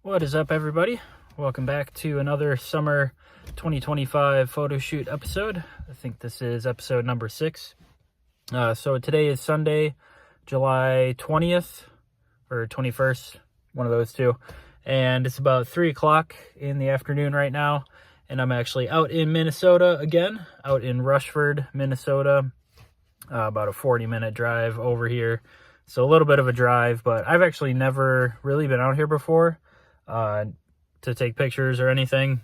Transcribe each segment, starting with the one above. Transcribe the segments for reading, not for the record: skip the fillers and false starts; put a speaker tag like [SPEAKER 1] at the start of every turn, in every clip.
[SPEAKER 1] What is up, everybody? Welcome back to another summer 2025 photo shoot episode. I think this is episode number 6. So today is Sunday, July 20th or 21st, one of those two. And it's about 3 o'clock in the afternoon right now. And I'm actually out in Minnesota again, out in Rushford, Minnesota. About a 40-minute drive over here. So a little bit of a drive, but I've actually never really been out here before to take pictures or anything.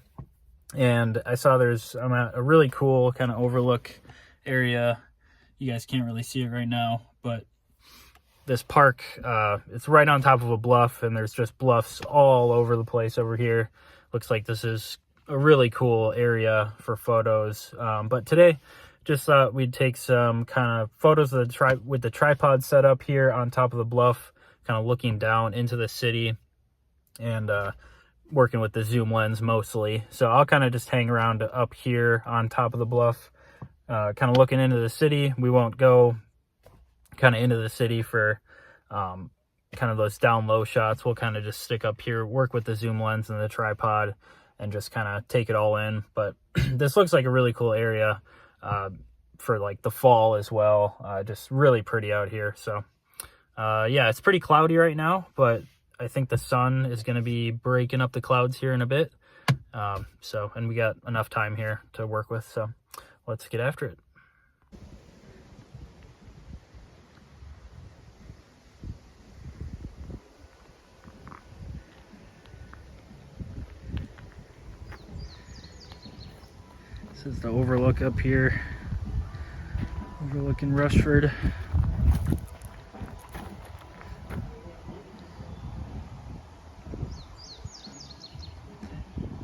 [SPEAKER 1] And I saw I'm at a really cool kind of overlook area. You guys can't really see it right now, but this park, it's right on top of a bluff, and there's just bluffs all over the place over here. Looks like this is a really cool area for photos. But today, just thought we'd take some kind of photos of with the tripod set up here on top of the bluff, kind of looking down into the city, and working with the zoom lens mostly. So I'll kind of just hang around up here on top of the bluff, kind of looking into the city. We won't go kind of into the city for kind of those down low shots. We'll kind of just stick up here, work with the zoom lens and the tripod, and just kind of take it all in. But this looks like a really cool area for like the fall as well. Just really pretty out here. So yeah, it's pretty cloudy right now, but I think the sun is going to be breaking up the clouds here in a bit. And we got enough time here to work with. So let's get after it. This is the overlook up here, overlooking Rushford.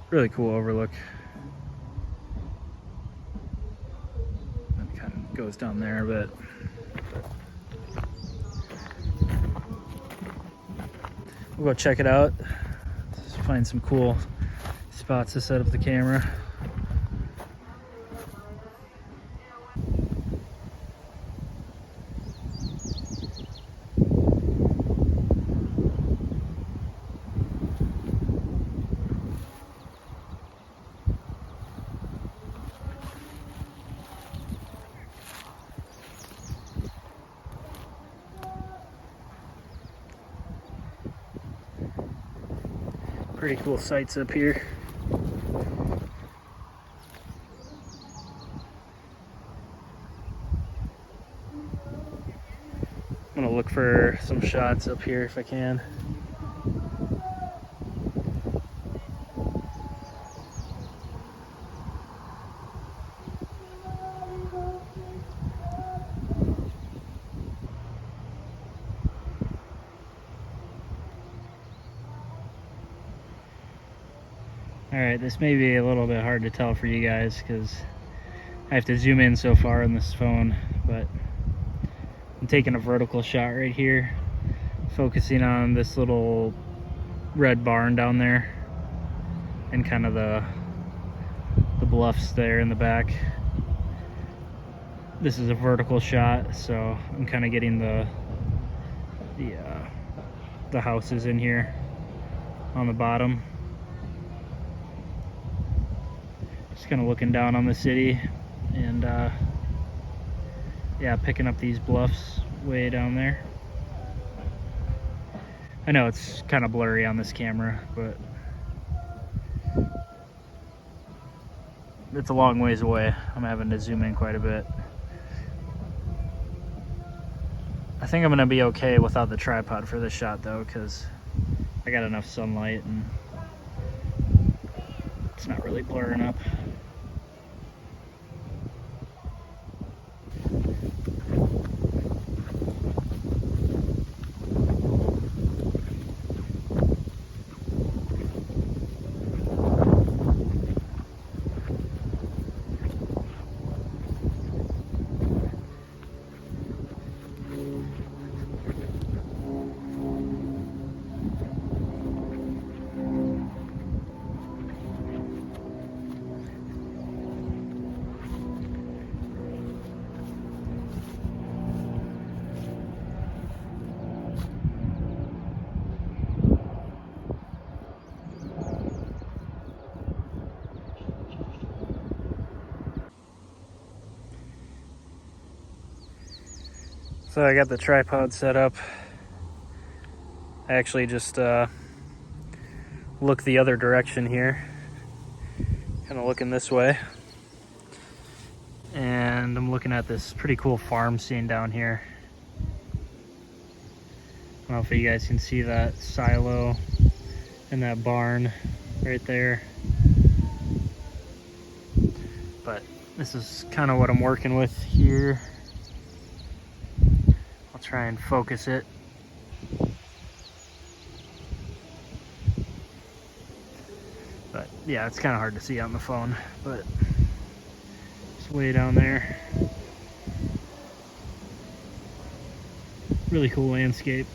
[SPEAKER 1] Really cool overlook. It kind of goes down there a bit. We'll go check it out. Just find some cool spots to set up the camera. Pretty cool sights up here. I'm gonna look for some shots up here if I can. Alright, this may be a little bit hard to tell for you guys because I have to zoom in so far on this phone, but I'm taking a vertical shot right here, focusing on this little red barn down there and kind of the bluffs there in the back. This is a vertical shot, so I'm kind of getting the houses in here on the bottom. Just kind of looking down on the city and yeah, picking up these bluffs way down there. I know it's kind of blurry on this camera, but it's a long ways away. I'm having to zoom in quite a bit. I think I'm gonna be okay without the tripod for this shot though, because I got enough sunlight and it's not really blurring up. So I got the tripod set up. I actually just look the other direction here, kind of looking this way, and I'm looking at this pretty cool farm scene down here. I don't know if you guys can see that silo and that barn right there, but this is kind of what I'm working with here. I'll try and focus it. But yeah, it's kind of hard to see on the phone, but it's way down there. Really cool landscape.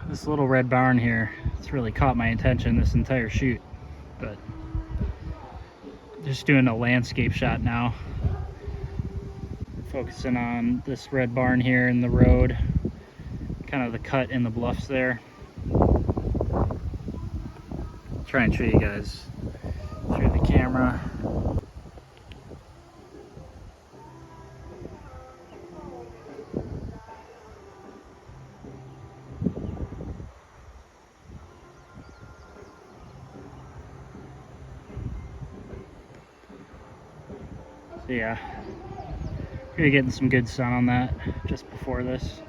[SPEAKER 1] This little red barn here, it's really caught my attention this entire shoot. But just doing a landscape shot now, focusing on this red barn here and the road, kind of the cut in the bluffs there. I'll try and show you guys through the camera. So yeah, really getting some good sun on that just before this.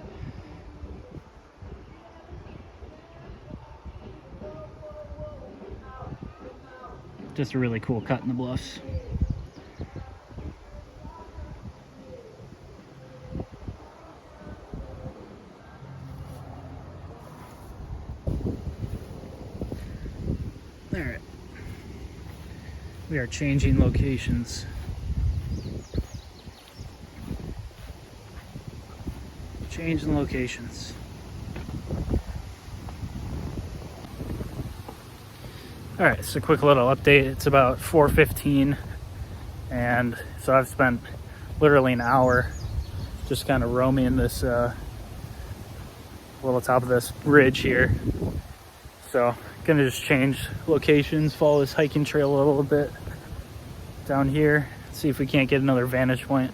[SPEAKER 1] Just a really cool cut in the bluffs. All right, we are changing locations. Changing locations. All right, so quick little update. It's about 4:15, and so I've spent literally an hour just kind of roaming this little top of this ridge here. So gonna just change locations, follow this hiking trail a little bit down here, see if we can't get another vantage point.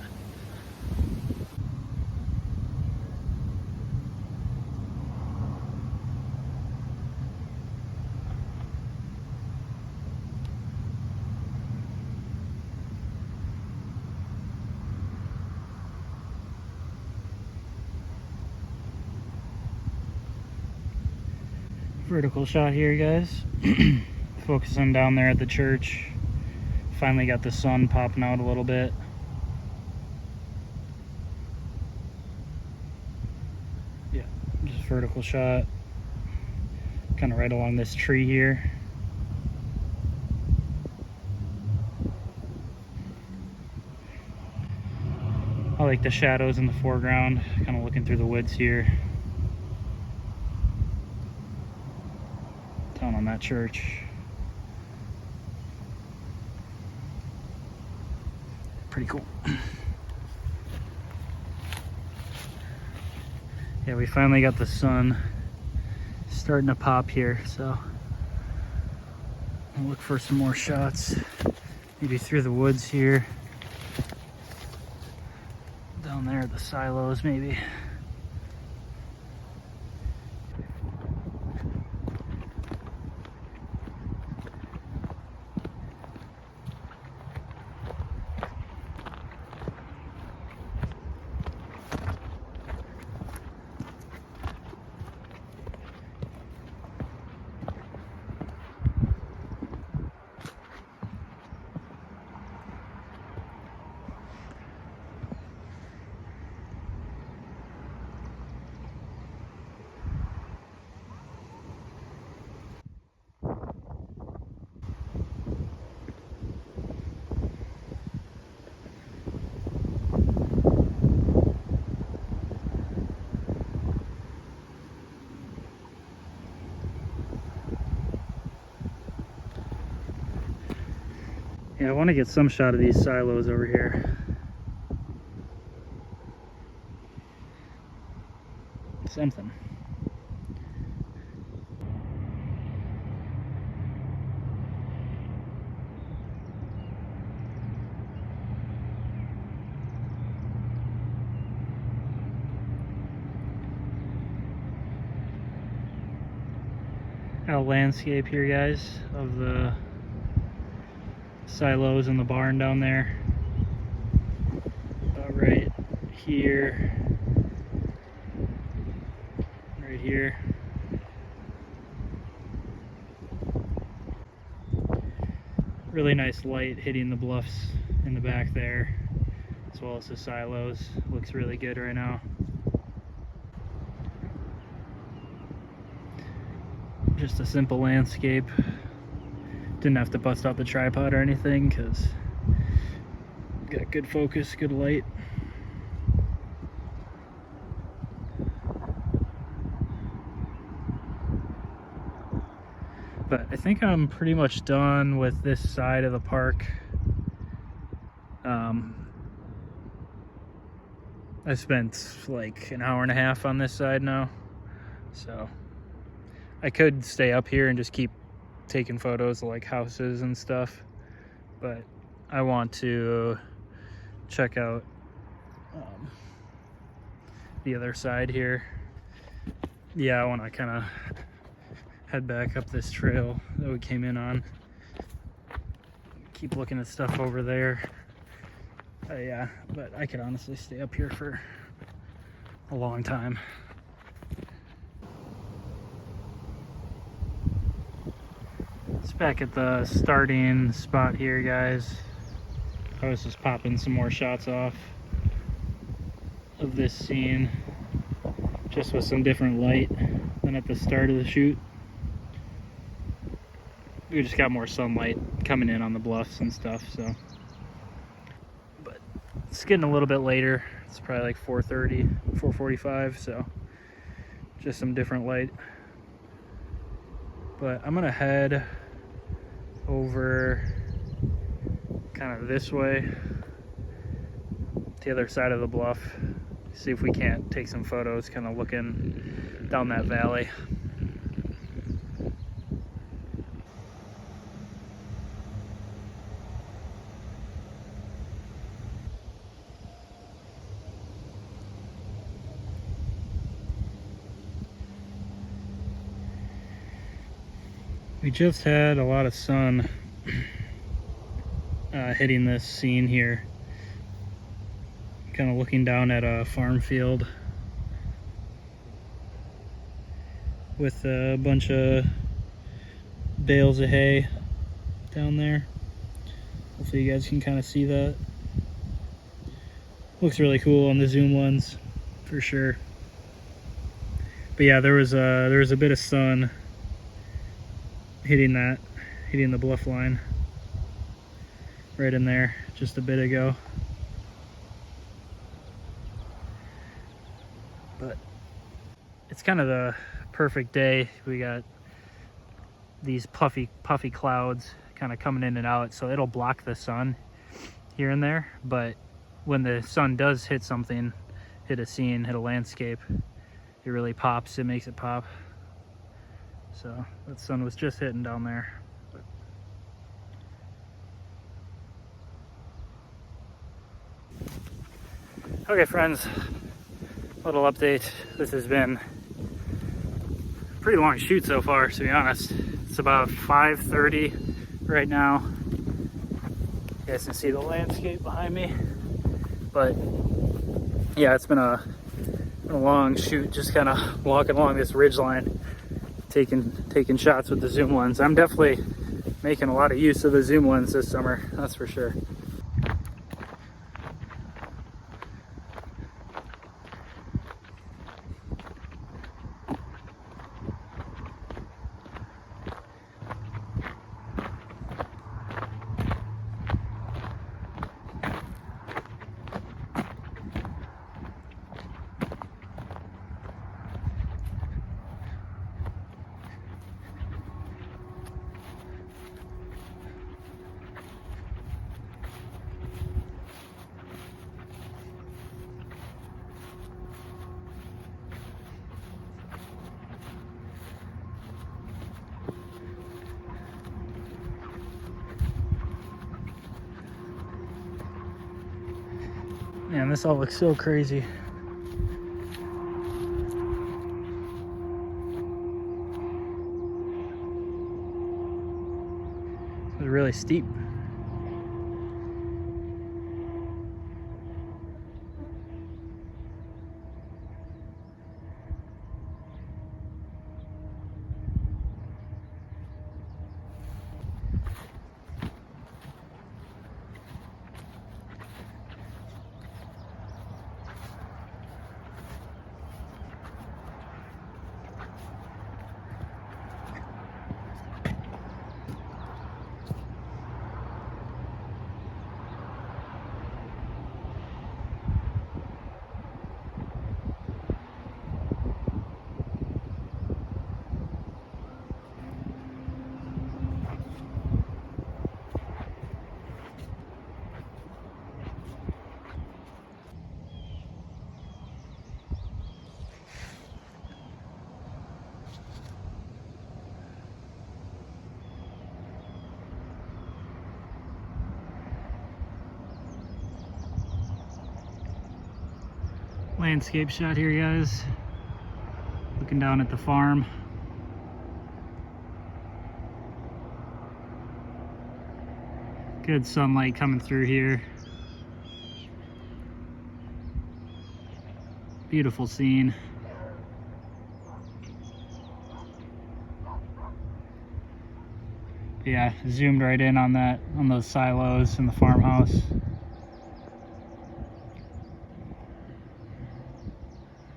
[SPEAKER 1] Vertical shot here, guys. Focusing down there at the church. Finally got the sun popping out a little bit. Yeah, just vertical shot. Kind of right along this tree here. I like the shadows in the foreground, kind of looking through the woods here. Down on that church. Pretty cool. Yeah, we finally got the sun starting to pop here, so I'll look for some more shots. Maybe through the woods here. Down there at the silos, maybe. I want to get some shot of these silos over here. Something. Got a landscape here, guys, of the silos in the barn down there. Right here. Right here. Really nice light hitting the bluffs in the back there, as well as the silos. Looks really good right now. Just a simple landscape. Didn't have to bust out the tripod or anything because got good focus, good light. But I think I'm pretty much done with this side of the park. I spent like an hour and a half on this side now, so I could stay up here and just keep taking photos of like houses and stuff, but I want to check out the other side here. Yeah, I want to kind of head back up this trail that we came in on. Keep looking at stuff over there. Yeah, but I could honestly stay up here for a long time. It's back at the starting spot here, guys. I was just popping some more shots off of this scene, just with some different light than at the start of the shoot. We just got more sunlight coming in on the bluffs and stuff, so. But it's getting a little bit later. It's probably like 4:30, 4:45, so just some different light. But I'm gonna head over kind of this way, the other side of the bluff, see if we can't take some photos kind of looking down that valley. We just had a lot of sun hitting this scene here. Kind of looking down at a farm field with a bunch of bales of hay down there. Hopefully you guys can kind of see that. Looks really cool on the zoom lens for sure. But yeah, there was a bit of sun hitting the bluff line right in there just a bit ago. But it's kind of the perfect day. We got these puffy clouds kind of coming in and out, so it'll block the sun here and there, but when the sun does hit something, hit a scene, hit a landscape, it really pops. It makes it pop. So that sun was just hitting down there. Okay, friends, little update. This has been a pretty long shoot so far, to be honest. It's about 5:30 right now. You guys can see the landscape behind me. But yeah, it's been a long shoot, just kind of walking along this ridge line, taking shots with the zoom lens. I'm definitely making a lot of use of the zoom lens this summer, that's for sure. Man, this all looks so crazy. It's really steep. Landscape shot here, guys. Looking down at the farm. Good sunlight coming through here. Beautiful scene. Yeah, zoomed right in on that, on those silos in the farmhouse.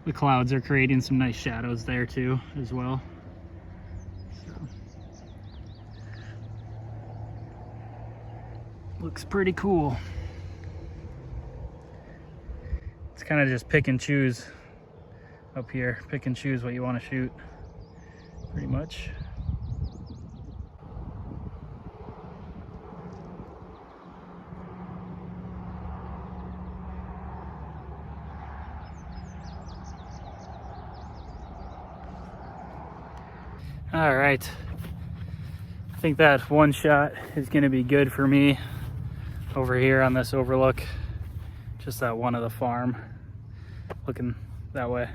[SPEAKER 1] The clouds are creating some nice shadows there too, as well. So, looks pretty cool. It's kind of just pick and choose up here. Pick and choose what you want to shoot, pretty much. All right, I think that one shot is gonna be good for me over here on this overlook. Just that one of the farm looking that way.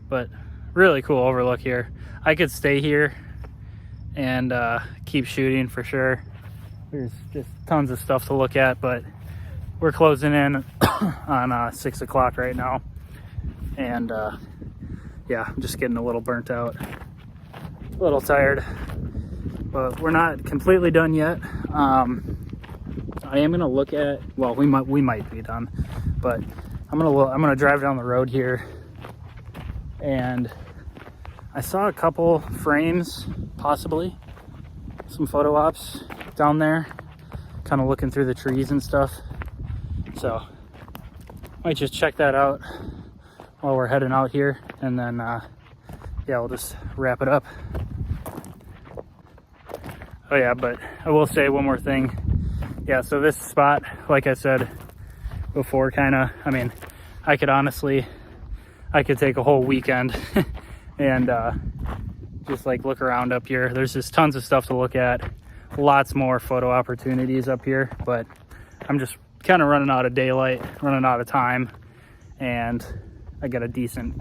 [SPEAKER 1] But really cool overlook here. I could stay here and keep shooting for sure. There's just tons of stuff to look at, but we're closing in on 6 o'clock right now. And yeah, I'm just getting a little burnt out. A little tired, but we're not completely done yet. I am gonna look at, well, we might be done, but I'm gonna drive down the road here, and I saw a couple frames, possibly some photo ops down there, kind of looking through the trees and stuff. So might just check that out while we're heading out here, and then yeah, we'll just wrap it up. Oh yeah, but I will say one more thing. Yeah, so this spot, like I said before, I mean, I could take a whole weekend and just like look around up here. There's just tons of stuff to look at. Lots more photo opportunities up here, but I'm just kind of running out of daylight, running out of time, and I got a decent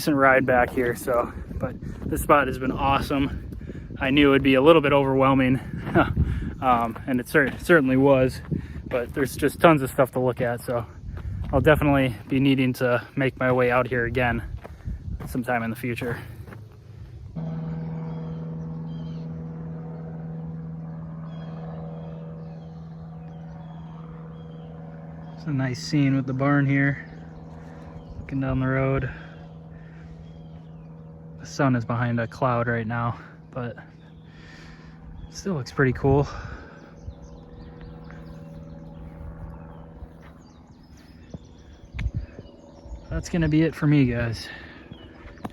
[SPEAKER 1] ride back here. So, but this spot has been awesome. I knew it would be a little bit overwhelming, and it certainly was, but there's just tons of stuff to look at. So I'll definitely be needing to make my way out here again sometime in the future. It's a nice scene with the barn here, looking down the road. The sun is behind a cloud right now, but it still looks pretty cool. That's gonna be it for me, guys,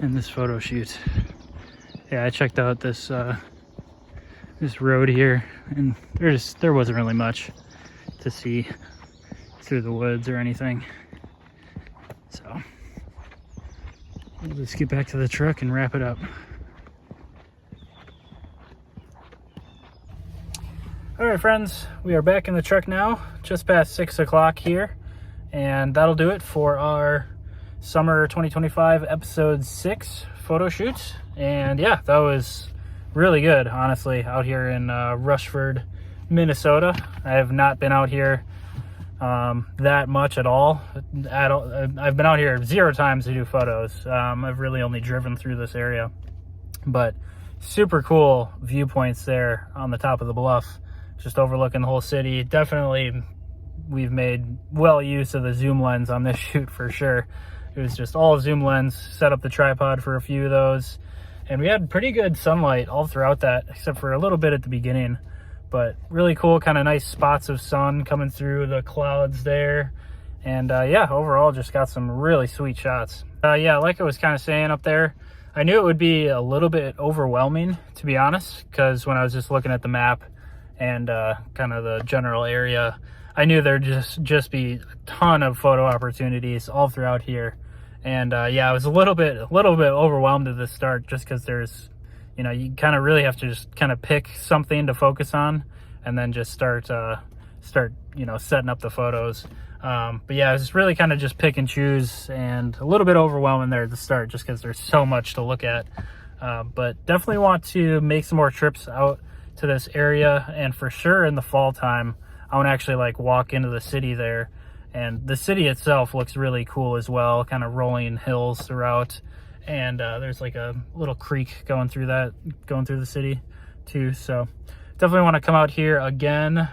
[SPEAKER 1] in this photo shoot. Yeah, I checked out this this road here, and there wasn't really much to see through the woods or anything. So we'll just get back to the truck and wrap it up. All right, friends, we are back in the truck now, just past 6 o'clock here, And that'll do it for our summer 2025 episode 6 photo shoot. And yeah, that was really good, honestly, out here in Rushford, Minnesota. I have not been out here that much at all. I've been out here 0 times to do photos. I've really only driven through this area, but super cool viewpoints there on the top of the bluff, just overlooking the whole city. Definitely we've made well use of the zoom lens on this shoot for sure. It was just all zoom lens, set up the tripod for a few of those, and we had pretty good sunlight all throughout that, except for a little bit at the beginning. But really cool, kind of nice spots of sun coming through the clouds there. And yeah, overall just got some really sweet shots. Yeah, like I was kind of saying up there, I knew it would be a little bit overwhelming, to be honest, because when I was just looking at the map and kind of the general area, I knew there'd just be a ton of photo opportunities all throughout here. And yeah, I was a little bit overwhelmed at the start, just because there's, you kind of really have to just kind of pick something to focus on and then just start setting up the photos. But yeah, it's really kind of just pick and choose, and a little bit overwhelming there at the start just because there's so much to look at. But definitely want to make some more trips out to this area, and for sure in the fall time, I want to actually walk into the city there. And the city itself looks really cool as well, kind of rolling hills throughout. And there's a little creek going through the city too. So definitely want to come out here again,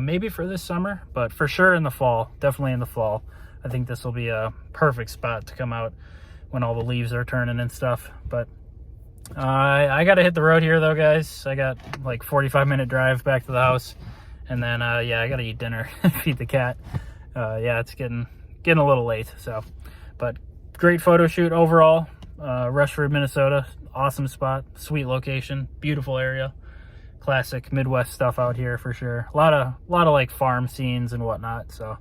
[SPEAKER 1] maybe for this summer, but for sure in the fall, definitely in the fall. I think this will be a perfect spot to come out when all the leaves are turning and stuff. But I got to hit the road here though, guys. I got 45-minute drive back to the house. And then, yeah, I got to eat dinner, feed the cat. Yeah, it's getting a little late. So, but great photo shoot overall. Rushford, Minnesota, awesome spot, sweet location, beautiful area, classic Midwest stuff out here for sure. A lot of farm scenes and whatnot. So,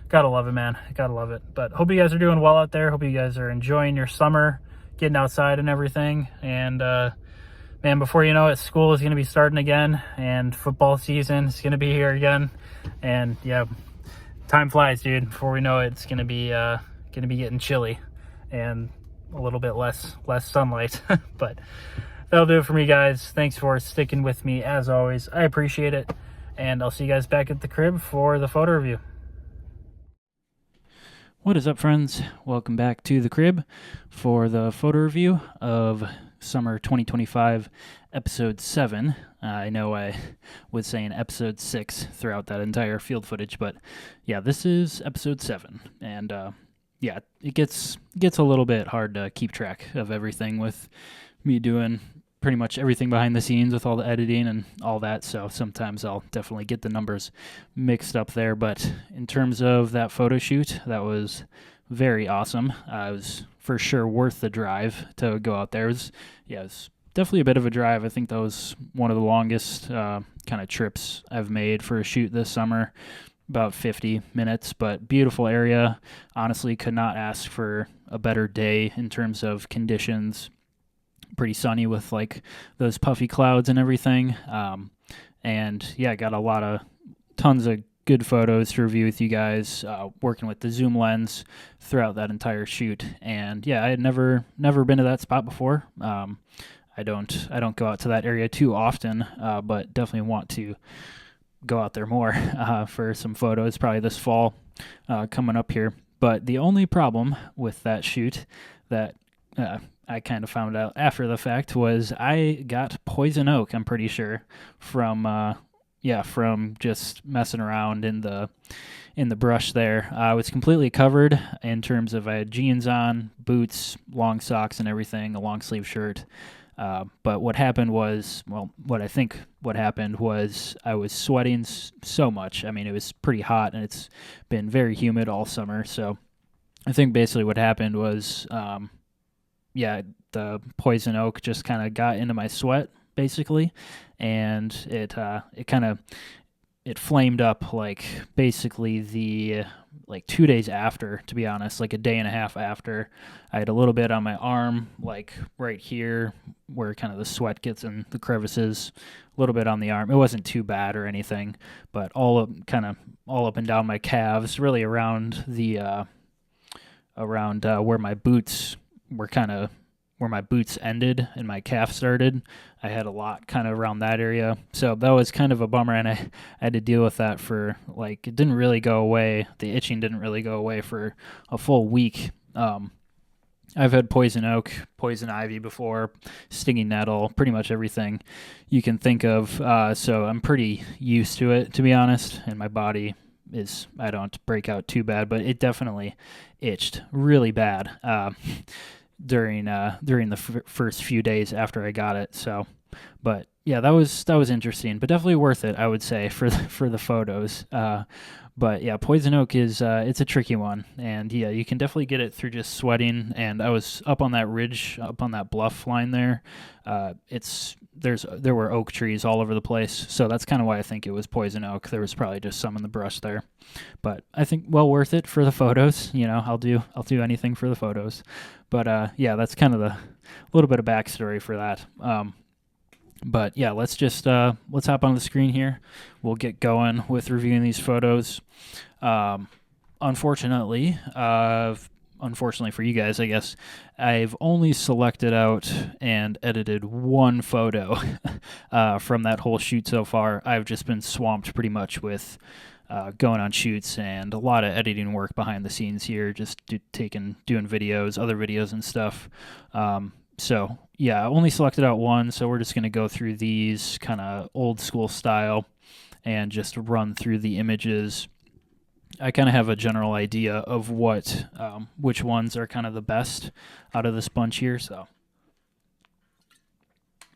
[SPEAKER 1] gotta love it, man. Gotta love it. But hope you guys are doing well out there. Hope you guys are enjoying your summer, getting outside and everything. And man, before you know it, school is gonna be starting again, and football season is gonna be here again. And yeah, time flies, dude. Before we know it, it's gonna be getting chilly and a little bit less sunlight. But that'll do it for me, guys. Thanks for sticking with me as always. I appreciate it, and I'll see you guys back at the crib for the photo review. What is up, friends? Welcome back to the crib for the photo review of summer 2025 episode 7. I know I was saying episode 6 throughout that entire field footage, but yeah, this is episode 7. And yeah, it gets a little bit hard to keep track of everything with me doing pretty much everything behind the scenes with all the editing and all that, so sometimes I'll definitely get the numbers mixed up there. But in terms of that photo shoot, that was very awesome. It was for sure worth the drive to go out there. It was definitely a bit of a drive. I think that was one of the longest kind of trips I've made for a shoot this summer, about 50 minutes, but beautiful area. Honestly, could not ask for a better day in terms of conditions. Pretty sunny with those puffy clouds and everything. And yeah, got tons of good photos to review with you guys, working with the zoom lens throughout that entire shoot. And yeah, I had never been to that spot before. I don't go out to that area too often, but definitely want to go out there more for some photos, probably this fall coming up here. But the only problem with that shoot that I kind of found out after the fact was I got poison oak, I'm pretty sure, from just messing around in the brush there. I was completely covered in terms of I had jeans on, boots, long socks and everything, a long sleeve shirt. But what happened was, what happened was I was sweating so much. I mean, it was pretty hot and it's been very humid all summer. So I think basically what happened was, the poison oak just kind of got into my sweat basically. And it kind of it flamed up like basically the like 2 days after, to be honest, like a day and a half after. I had a little bit on my arm, like right here where kind of the sweat gets in the crevices, a little bit on the arm. It wasn't too bad or anything, but all up and down my calves, really around the where my boots were kind of where my boots ended and my calf started. I had a lot kind of around that area. So that was kind of a bummer, and I had to deal with that for, like, it didn't really go away. The itching didn't really go away for a full week. I've had poison oak, poison ivy before, stinging nettle, pretty much everything you can think of. So I'm pretty used to it, to be honest, and my body I don't break out too bad, but it definitely itched really bad during the first few days after I got it. So, but yeah, that was interesting, but definitely worth it, I would say, for the photos. But yeah, poison oak is it's a tricky one, and yeah, you can definitely get it through just sweating. And I was up on that ridge, up on that bluff line there. There were oak trees all over the place, so that's kind of why I think it was poison oak. There was probably just some in the brush there, but I think well worth it for the photos. You know, I'll do anything for the photos. But yeah, that's kind of the little bit of backstory for that. But yeah, let's hop on the screen here. We'll get going with reviewing these photos. Unfortunately for you guys, I guess, I've only selected out and edited one photo from that whole shoot so far. I've just been swamped pretty much with going on shoots and a lot of editing work behind the scenes here, just doing videos, other videos and stuff. So yeah, I only selected out one, so we're just going to go through these kind of old school style and just run through the images. I kind of have a general idea of which ones are kind of the best out of this bunch here, so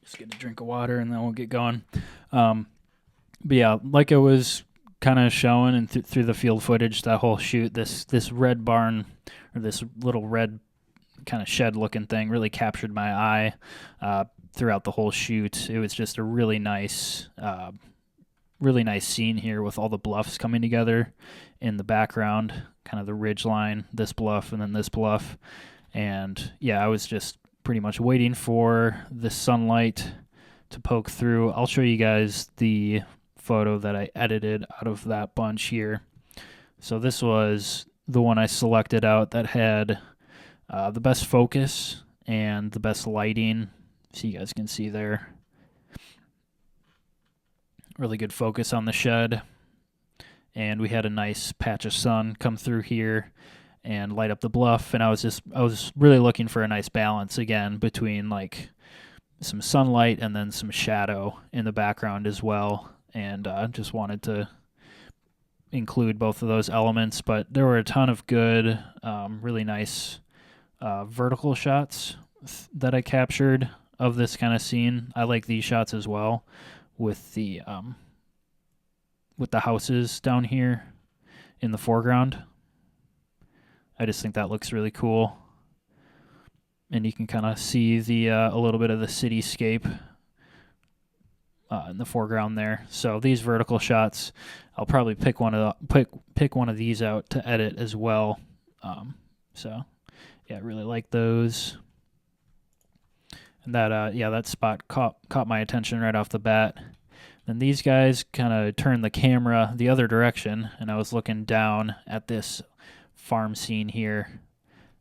[SPEAKER 1] just get a drink of water and then we'll get going. But yeah, like I was kind of showing and through the field footage, that whole shoot, this red barn, or this little red kind of shed looking thing, really captured my eye throughout the whole shoot. It was just a really nice scene here with all the bluffs coming together in the background, kind of the ridge line, this bluff and then this bluff. And yeah, I was just pretty much waiting for the sunlight to poke through. I'll show you guys the photo that I edited out of that bunch here. So this was the one I selected out that had the best focus and the best lighting, so you guys can see there. Really good focus on the shed, and we had a nice patch of sun come through here and light up the bluff. And I was really looking for a nice balance again between like some sunlight and then some shadow in the background as well, and just wanted to include both of those elements. But there were a ton of good, really nice vertical shots that I captured of this kind of scene. I like these shots as well, with the houses down here in the foreground. I just think that looks really cool, and you can kind of see the a little bit of the cityscape in the foreground there. So these vertical shots, I'll probably pick one of these out to edit as well. So yeah, I really like those. And that spot caught my attention right off the bat. Then these guys kind of turned the camera the other direction, and I was looking down at this farm scene here.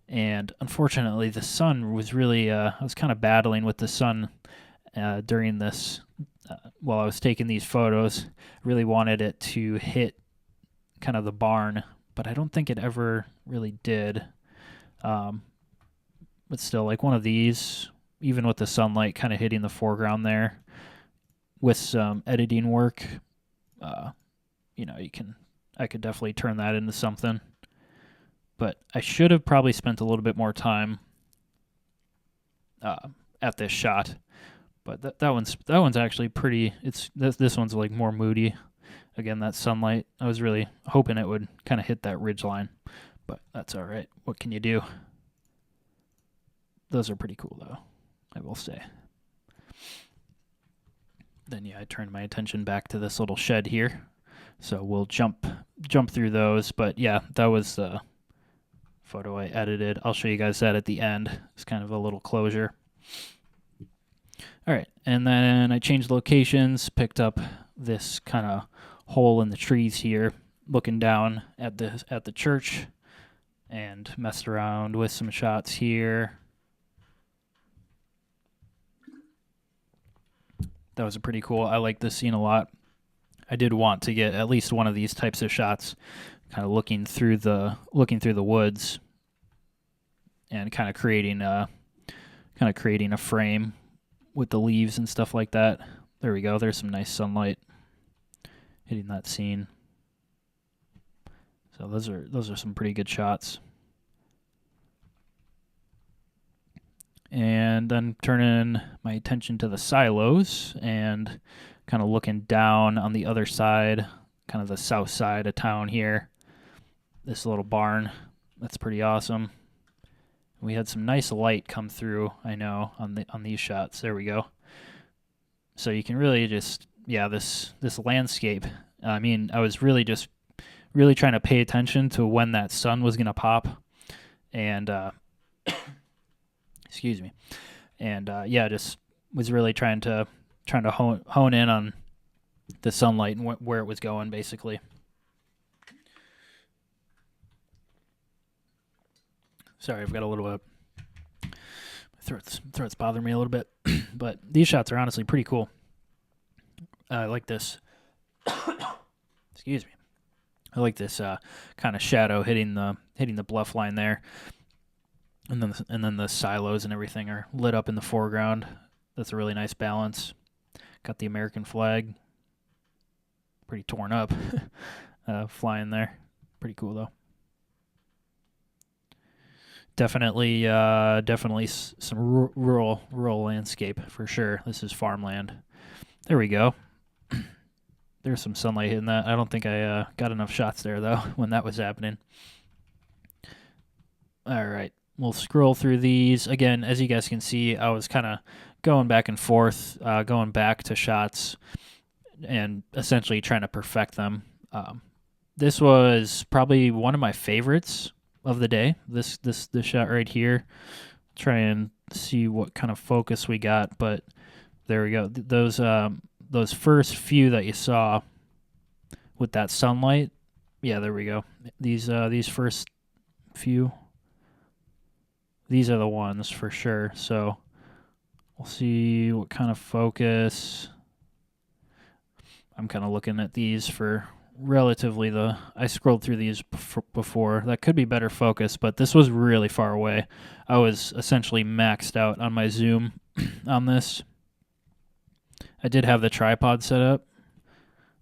[SPEAKER 1] And unfortunately, the sun was really, I was kind of battling with the sun during this, while I was taking these photos. I really wanted it to hit kind of the barn, but I don't think it ever really did. But still, like one of these, even with the sunlight kind of hitting the foreground there, with some editing work, I could definitely turn that into something. But I should have probably spent a little bit more time at this shot. But that one's actually pretty. This one's like more moody. Again, that sunlight. I was really hoping it would kind of hit that ridge line, but that's all right. What can you do? Those are pretty cool, though, I will say. Then, yeah, I turned my attention back to this little shed here. So we'll jump through those. But yeah, that was the photo I edited. I'll show you guys that at the end. It's kind of a little closure. All right, and then I changed locations, picked up this kind of hole in the trees here, looking down at the church, and messed around with some shots here. That was pretty cool. I like this scene a lot. I did want to get at least one of these types of shots, kind of looking through the woods, and kind of creating a frame with the leaves and stuff like that. There we go. There's some nice sunlight hitting that scene. So those are some pretty good shots. And then turning my attention to the silos and kind of looking down on the other side, kind of the south side of town here. This little barn, that's pretty awesome. We had some nice light come through, I know, on these shots. There we go. So you can really just, this landscape. I mean, I was really trying to pay attention to when that sun was going to pop. And, excuse me. And, just was really trying to hone in on the sunlight and where it was going, basically. Sorry, I've got a little throat's bothering me a little bit, but these shots are honestly pretty cool. I like this. Excuse me. I like this kind of shadow hitting the bluff line there, and then the silos and everything are lit up in the foreground. That's a really nice balance. Got the American flag, pretty torn up, flying there. Pretty cool though. Definitely some rural landscape for sure. This is farmland. There we go. There's some sunlight hitting that. I don't think I got enough shots there though when that was happening. All right, we'll scroll through these again. As you guys can see, I was kind of going back and forth, going back to shots, and essentially trying to perfect them. This was probably one of my favorites of the day. This shot right here. Try and see what kind of focus we got, but there we go. Those first few that you saw with that sunlight, there we go. These first few, these are the ones for sure. So we'll see what kind of focus. I'm kind of looking at these for relatively I scrolled through these before. That could be better focus, but this was really far away. I was essentially maxed out on my zoom on this. I did have the tripod set up.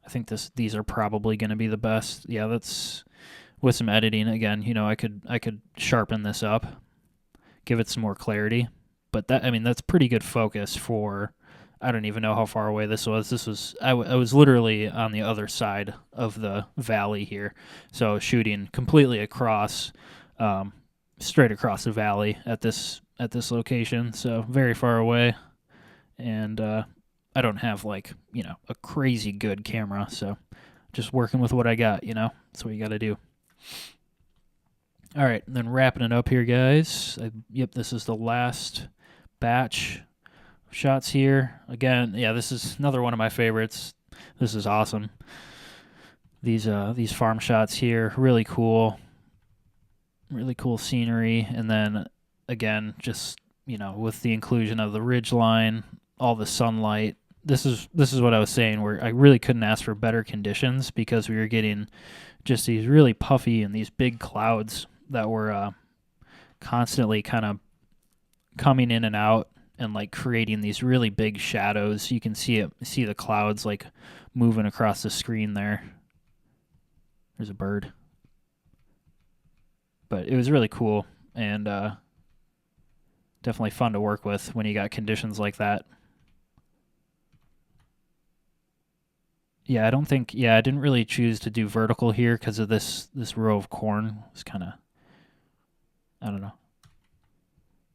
[SPEAKER 1] I think these are probably going to be the best. Yeah, that's with some editing again. I could sharpen this up, give it some more clarity. But that's pretty good focus for. I don't even know how far away this was. I was literally on the other side of the valley here, so shooting completely across, straight across the valley at this location. So very far away, and I don't have a crazy good camera, so just working with what I got. That's what you got to do. All right, and then wrapping it up here, guys. This is the last batch shots here. Again, this is another one of my favorites. This is awesome. These farm shots here, really cool scenery. And then again, just with the inclusion of the ridge line, all the sunlight. This is what I was saying, where I really couldn't ask for better conditions, because we were getting just these really puffy and these big clouds that were constantly kind of coming in and out, and creating these really big shadows. You can see the clouds moving across the screen there. There's a bird. But it was really cool, and definitely fun to work with when you got conditions like that. I didn't really choose to do vertical here because of this row of corn. It's kind of, I don't know.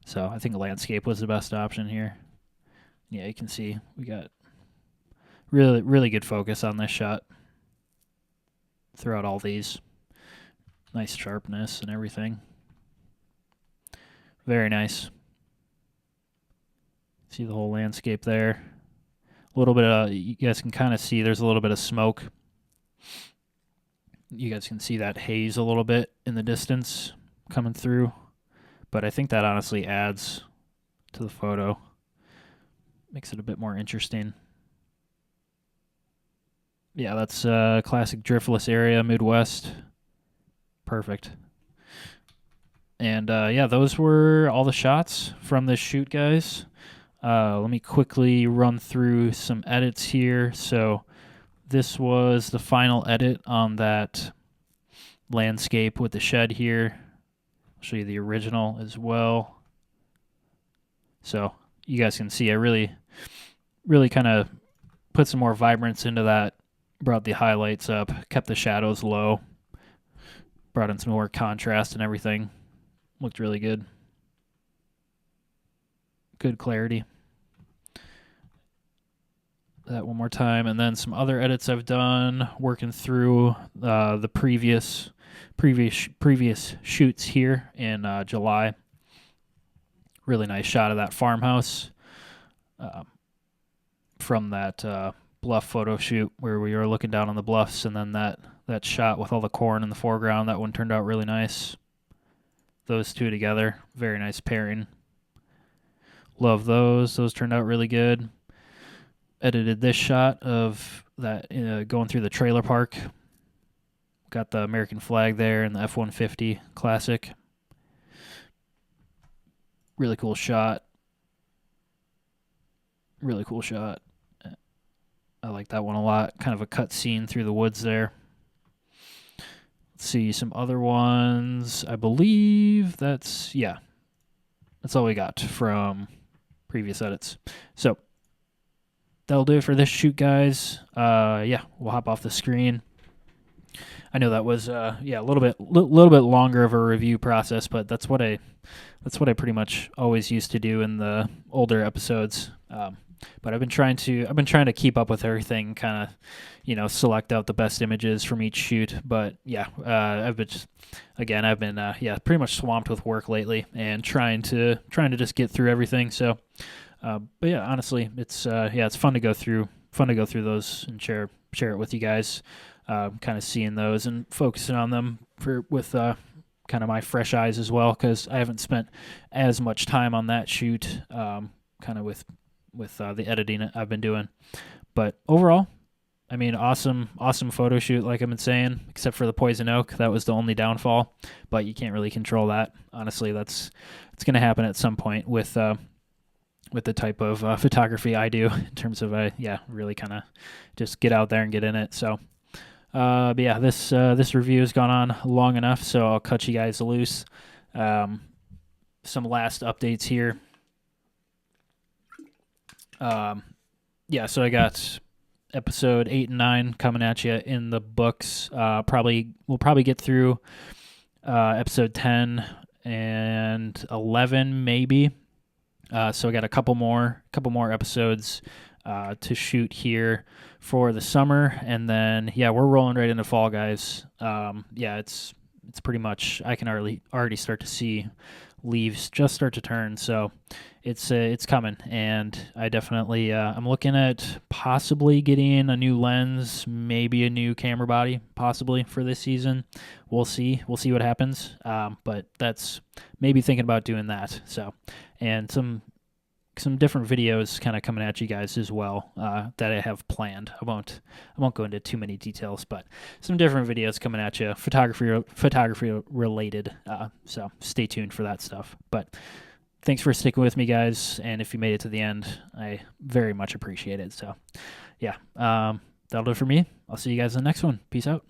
[SPEAKER 1] So I think landscape was the best option here. You can see we got really, really good focus on this shot. throughout all these. Nice sharpness and everything. Very nice. See the whole landscape there. A little bit of, you guys can kind of see there's a little bit of smoke. You guys can see that haze a little bit in the distance coming through. But I think that honestly adds to the photo. Makes it a bit more interesting. Yeah, that's a classic driftless area, Midwest. Perfect. And yeah, those were all the shots from this shoot, guys. Let me quickly run through some edits here. So this was the final edit on that landscape with the shed here. I'll show you the original as well. So you guys can see I really kind of put some more vibrance into that, brought the highlights up, kept the shadows low, brought in some more contrast and everything. Looked really good. Good clarity. That one more time, and then some other edits I've done, working through the previous shoots here in July. Really nice shot of that farmhouse from that Bluff photo shoot where we were looking down on the bluffs, and then that shot with all the corn in the foreground. That one turned out really nice. Those two together, very nice pairing. Love those. Those turned out really good. Edited this shot of that going through the trailer park. Got the American flag there and the F-150 classic. Really cool shot. Really cool shot. I like that one a lot. Kind of a cut scene through the woods there. Let's see some other ones. I believe that's all we got from previous edits. So that'll do it for this shoot, guys. Yeah, we'll hop off the screen. I know that was a little bit longer of a review process, but that's what I pretty much always used to do in the older episodes. But I've been trying to keep up with everything, kind of, select out the best images from each shoot. But yeah, I've been pretty much swamped with work lately and trying to just get through everything. So, but yeah, honestly, it's fun to go through those and share it with you guys. Kind of seeing those and focusing on them with kind of my fresh eyes as well, because I haven't spent as much time on that shoot, kind of with the editing I've been doing. But overall, I mean, awesome photo shoot, like I've been saying, except for the poison oak. That was the only downfall, but you can't really control that. Honestly, it's going to happen at some point with the type of photography I do, in terms of really kind of just get out there and get in it. So but yeah, this review has gone on long enough, so I'll cut you guys loose. Some last updates here. So I got episode 8 and 9 coming at you in the books. We'll probably get through episode 10 and 11 maybe. So I got a couple more episodes to shoot here for the summer, and then we're rolling right into fall, guys. It's pretty much, I can already start to see leaves just start to turn, so it's coming, and I definitely I'm looking at possibly getting a new lens, maybe a new camera body, possibly for this season. We'll see what happens, but that's maybe thinking about doing that. So, and some different videos kind of coming at you guys as well that I have planned. I won't go into too many details, but some different videos coming at you, photography related. So stay tuned for that stuff. But thanks for sticking with me, guys. And if you made it to the end, I very much appreciate it. So yeah, that'll do it for me. I'll see you guys in the next one. Peace out.